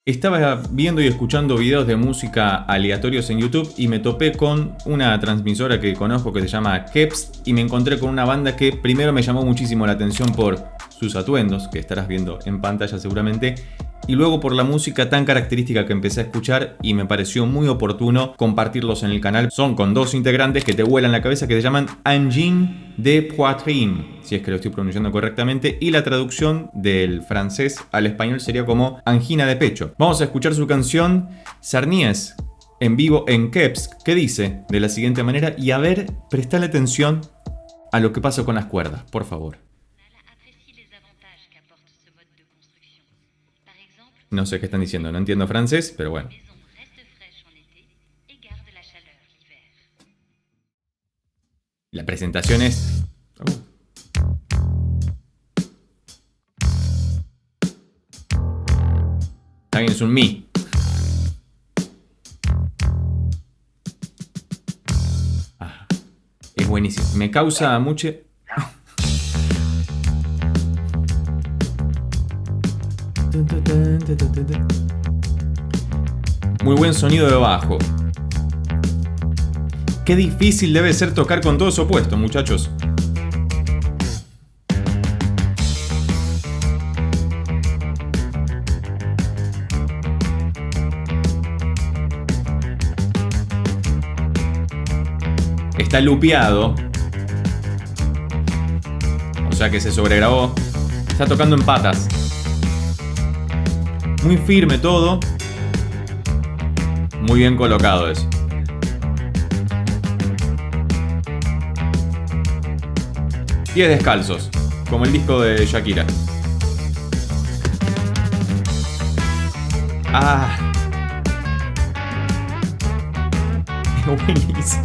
Estaba viendo y escuchando videos de música aleatorios en YouTube y me topé con una transmisora que conozco que se llama Keps y me encontré con una banda que primero me llamó muchísimo la atención por sus atuendos, que estarás viendo en pantalla seguramente, y luego por la música tan característica que empecé a escuchar y me pareció muy oportuno compartirlos en el canal. Son con dos integrantes que te vuelan la cabeza que se llaman Angine de Poitrine, si es que lo estoy pronunciando correctamente, y la traducción del francés al español sería como angina de pecho. Vamos a escuchar su canción Sarnies en vivo en Keps, que dice de la siguiente manera, y a ver, prestale atención a lo que pasa con las cuerdas, por favor. No sé qué están diciendo, no entiendo francés, pero bueno. La presentación es... También es un mi. Es buenísimo. Me causa mucho... Muy buen sonido de bajo. Qué difícil debe ser tocar con todo eso puesto, muchachos. Está lupeado. O sea que se sobregrabó. Está tocando en patas. Muy firme todo. Muy bien colocado eso. Pies descalzos, como el disco de Shakira. Es buenísimo.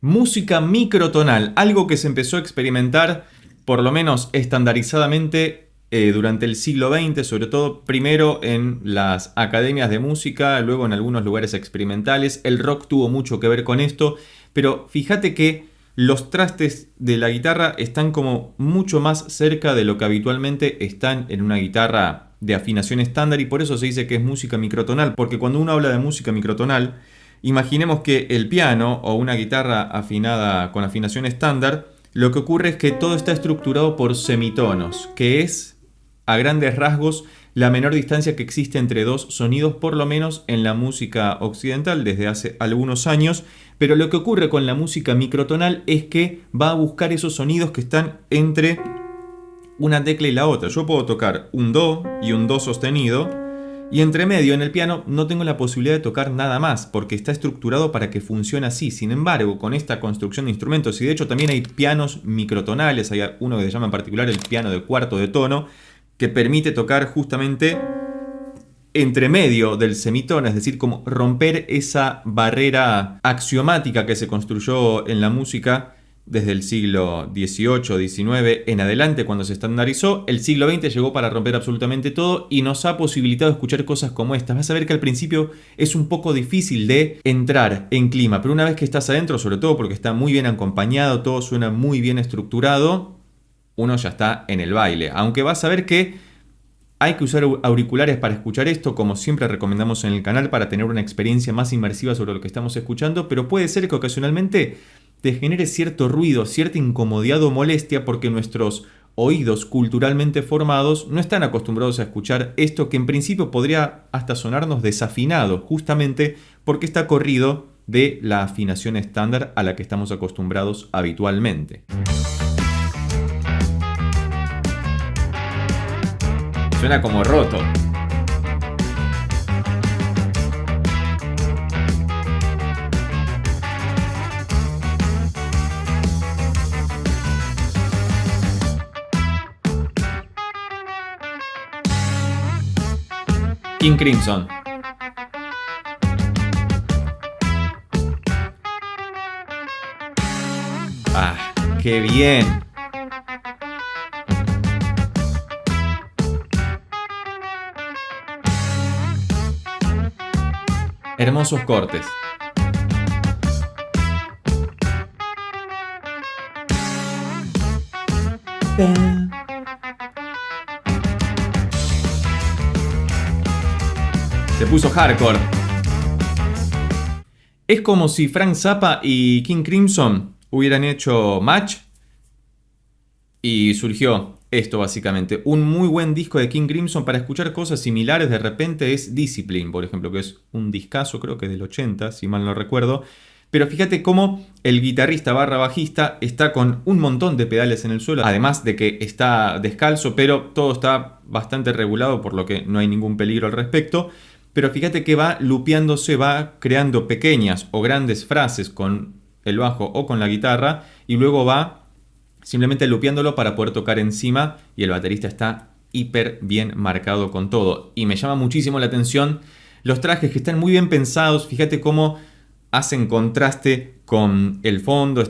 Música microtonal, algo que se empezó a experimentar, por lo menos estandarizadamente, durante el siglo XX, sobre todo primero en las academias de música, luego en algunos lugares experimentales. El rock tuvo mucho que ver con esto, pero fíjate que los trastes de la guitarra están como mucho más cerca de lo que habitualmente están en una guitarra de afinación estándar, y por eso se dice que es música microtonal, porque cuando uno habla de música microtonal, imaginemos que el piano o una guitarra afinada con afinación estándar, lo que ocurre es que todo está estructurado por semitonos, que es, a grandes rasgos, la menor distancia que existe entre dos sonidos, por lo menos en la música occidental desde hace algunos años. Pero lo que ocurre con la música microtonal es que va a buscar esos sonidos que están entre una tecla y la otra. Yo puedo tocar un do y un do sostenido, y entre medio en el piano no tengo la posibilidad de tocar nada más, porque está estructurado para que funcione así. Sin embargo, con esta construcción de instrumentos, y de hecho también hay pianos microtonales, hay uno que se llama en particular el piano de cuarto de tono, que permite tocar justamente entre medio del semitono, es decir, como romper esa barrera axiomática que se construyó en la música desde el siglo XVIII, XIX en adelante, cuando se estandarizó. El siglo XX llegó para romper absolutamente todo y nos ha posibilitado escuchar cosas como estas. Vas a ver que al principio es un poco difícil de entrar en clima, pero una vez que estás adentro, sobre todo porque está muy bien acompañado, todo suena muy bien estructurado, uno ya está en el baile. Aunque vas a ver que hay que usar auriculares para escuchar esto, como siempre recomendamos en el canal, para tener una experiencia más inmersiva sobre lo que estamos escuchando, pero puede ser que ocasionalmente te genere cierto ruido, cierta incomodidad o molestia, porque nuestros oídos culturalmente formados no están acostumbrados a escuchar esto, que en principio podría hasta sonarnos desafinado, justamente porque está corrido de la afinación estándar a la que estamos acostumbrados habitualmente. Suena como roto. King Crimson. ¡Qué bien! Hermosos cortes. Se puso hardcore. Es como si Frank Zappa y King Crimson hubieran hecho match y surgió esto básicamente. Un muy buen disco de King Crimson para escuchar cosas similares de repente es Discipline, por ejemplo, que es un discazo, creo que del 80, si mal no recuerdo. Pero fíjate cómo el guitarrista barra bajista está con un montón de pedales en el suelo, además de que está descalzo, pero todo está bastante regulado, por lo que no hay ningún peligro al respecto. Pero fíjate que va lupeándose, va creando pequeñas o grandes frases con el bajo o con la guitarra y luego va simplemente lupeándolo para poder tocar encima y el baterista está hiper bien marcado con todo. Y me llama muchísimo la atención los trajes que están muy bien pensados. Fíjate cómo hacen contraste con el fondo,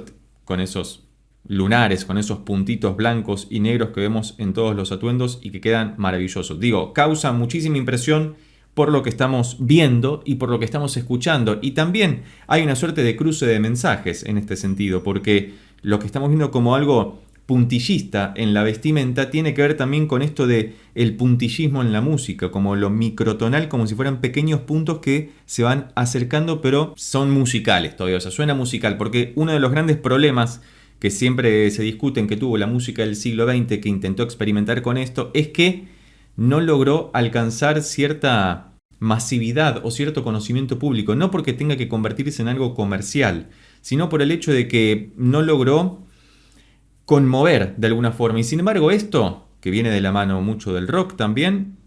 con esos lunares, con esos puntitos blancos y negros que vemos en todos los atuendos y que quedan maravillosos. Digo, causa muchísima impresión por lo que estamos viendo y por lo que estamos escuchando. Y también hay una suerte de cruce de mensajes en este sentido, porque lo que estamos viendo como algo puntillista en la vestimenta tiene que ver también con esto de el puntillismo en la música, como lo microtonal, como si fueran pequeños puntos que se van acercando, pero son musicales todavía, o sea, suena musical, porque uno de los grandes problemas que siempre se discuten que tuvo la música del siglo XX, que intentó experimentar con esto, es que no logró alcanzar cierta masividad o cierto conocimiento público, no porque tenga que convertirse en algo comercial, sino por el hecho de que no logró conmover de alguna forma. Y sin embargo esto, que viene de la mano mucho del rock también,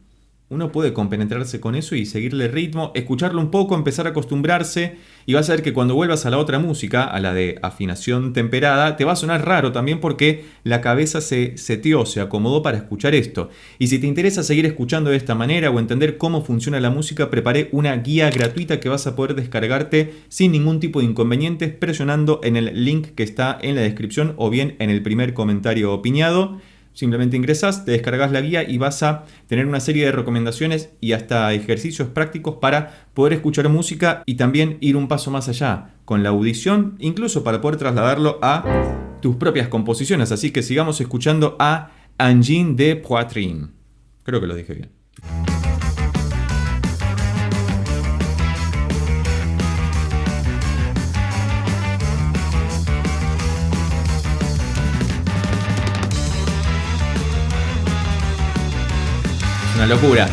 uno puede compenetrarse con eso y seguirle el ritmo, escucharlo un poco, empezar a acostumbrarse y vas a ver que cuando vuelvas a la otra música, a la de afinación temperada, te va a sonar raro también porque la cabeza se seteó, se acomodó para escuchar esto. Y si te interesa seguir escuchando de esta manera o entender cómo funciona la música, preparé una guía gratuita que vas a poder descargarte sin ningún tipo de inconvenientes presionando en el link que está en la descripción o bien en el primer comentario opinado. Simplemente ingresas, te descargas la guía y vas a tener una serie de recomendaciones y hasta ejercicios prácticos para poder escuchar música y también ir un paso más allá con la audición, incluso para poder trasladarlo a tus propias composiciones. Así que sigamos escuchando a Engine de Poitrine. Creo que lo dije bien. Una locura.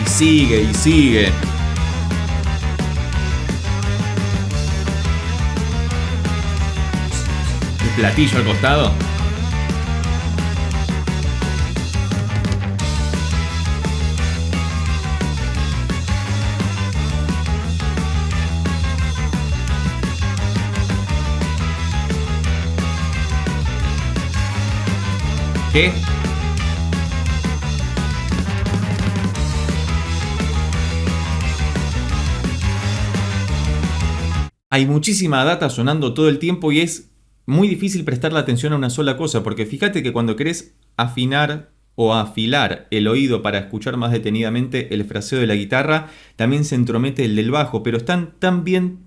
Y sigue, y sigue. El platillo al costado. ¿Qué? Hay muchísima data sonando todo el tiempo y es muy difícil prestarle atención a una sola cosa, porque fíjate que cuando querés afinar o afilar el oído para escuchar más detenidamente el fraseo de la guitarra, también se entromete el del bajo, pero están tan bien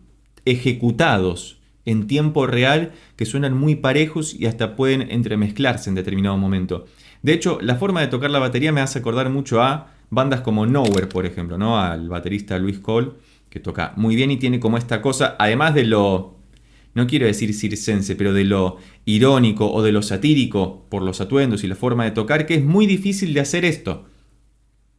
ejecutados en tiempo real que suenan muy parejos y hasta pueden entremezclarse en determinado momento. De hecho, la forma de tocar la batería me hace acordar mucho a bandas como Nowhere, por ejemplo, ¿no? Al baterista Luis Cole, que toca muy bien y tiene como esta cosa, además de lo, no quiero decir circense, pero de lo irónico o de lo satírico por los atuendos y la forma de tocar, que es muy difícil de hacer esto.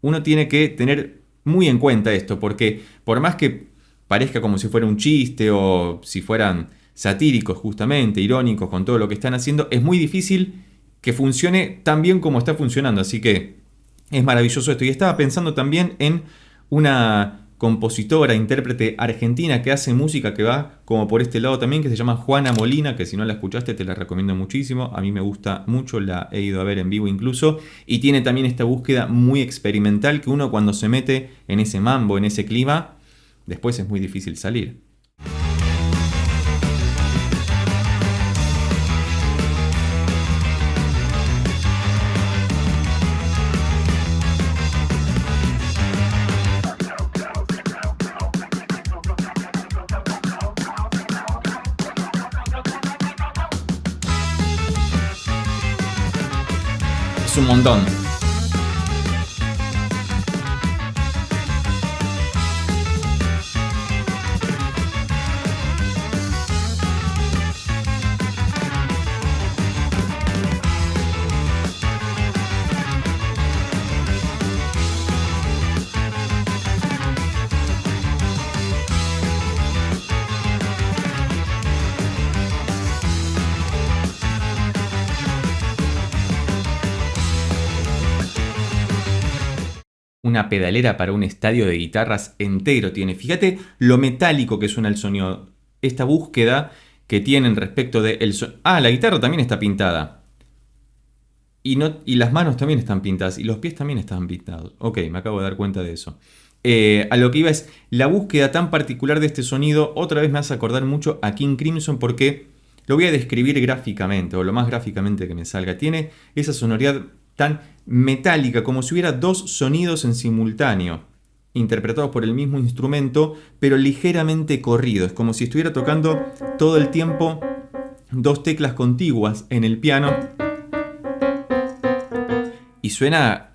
Uno tiene que tener muy en cuenta esto, porque por más que parezca como si fuera un chiste o si fueran satíricos justamente, irónicos con todo lo que están haciendo, es muy difícil que funcione tan bien como está funcionando. Así que es maravilloso esto. Y estaba pensando también en una compositora, intérprete argentina que hace música que va como por este lado también, que se llama Juana Molina, que si no la escuchaste te la recomiendo muchísimo. A mí me gusta mucho, la he ido a ver en vivo incluso. Y tiene también esta búsqueda muy experimental que uno cuando se mete en ese mambo, en ese clima, después es muy difícil salir. Es un montón. Una pedalera para un estadio de guitarras entero tiene. Fíjate lo metálico que suena el sonido. Esta búsqueda que tienen respecto de el la guitarra también está pintada. Y las manos también están pintadas. Y los pies también están pintados. Ok, me acabo de dar cuenta de eso. A lo que iba es la búsqueda tan particular de este sonido. Otra vez me hace acordar mucho a King Crimson porque lo voy a describir gráficamente, o lo más gráficamente que me salga. Tiene esa sonoridad tan metálica, como si hubiera dos sonidos en simultáneo, interpretados por el mismo instrumento, pero ligeramente corridos, como si estuviera tocando todo el tiempo dos teclas contiguas en el piano. Y suena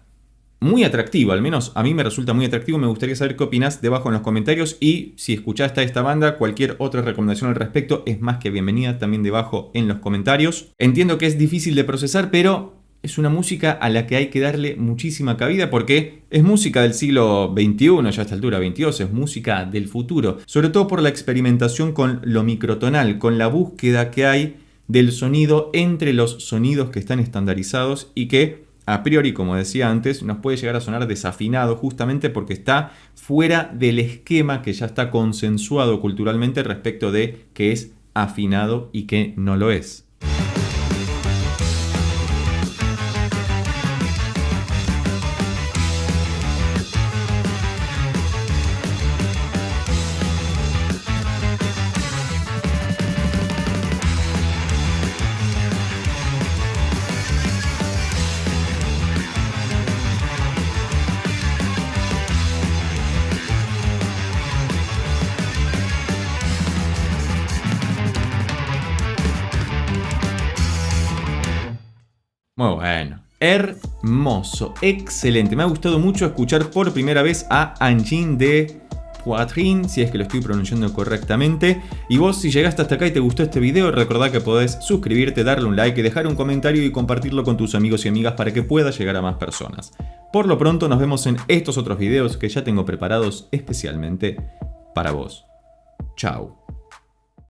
muy atractivo, al menos a mí me resulta muy atractivo. Me gustaría saber qué opinás debajo en los comentarios, y si escuchaste a esta banda, cualquier otra recomendación al respecto es más que bienvenida también debajo en los comentarios. Entiendo que es difícil de procesar, pero es una música a la que hay que darle muchísima cabida porque es música del siglo XXI, ya a esta altura XXII, es música del futuro. Sobre todo por la experimentación con lo microtonal, con la búsqueda que hay del sonido entre los sonidos que están estandarizados y que, a priori, como decía antes, nos puede llegar a sonar desafinado justamente porque está fuera del esquema que ya está consensuado culturalmente respecto de qué es afinado y qué no lo es. Muy bueno, hermoso, excelente. Me ha gustado mucho escuchar por primera vez a Engine de Poitrine, si es que lo estoy pronunciando correctamente. Y vos, si llegaste hasta acá y te gustó este video, recordá que podés suscribirte, darle un like, dejar un comentario y compartirlo con tus amigos y amigas para que pueda llegar a más personas. Por lo pronto nos vemos en estos otros videos que ya tengo preparados especialmente para vos. Chao.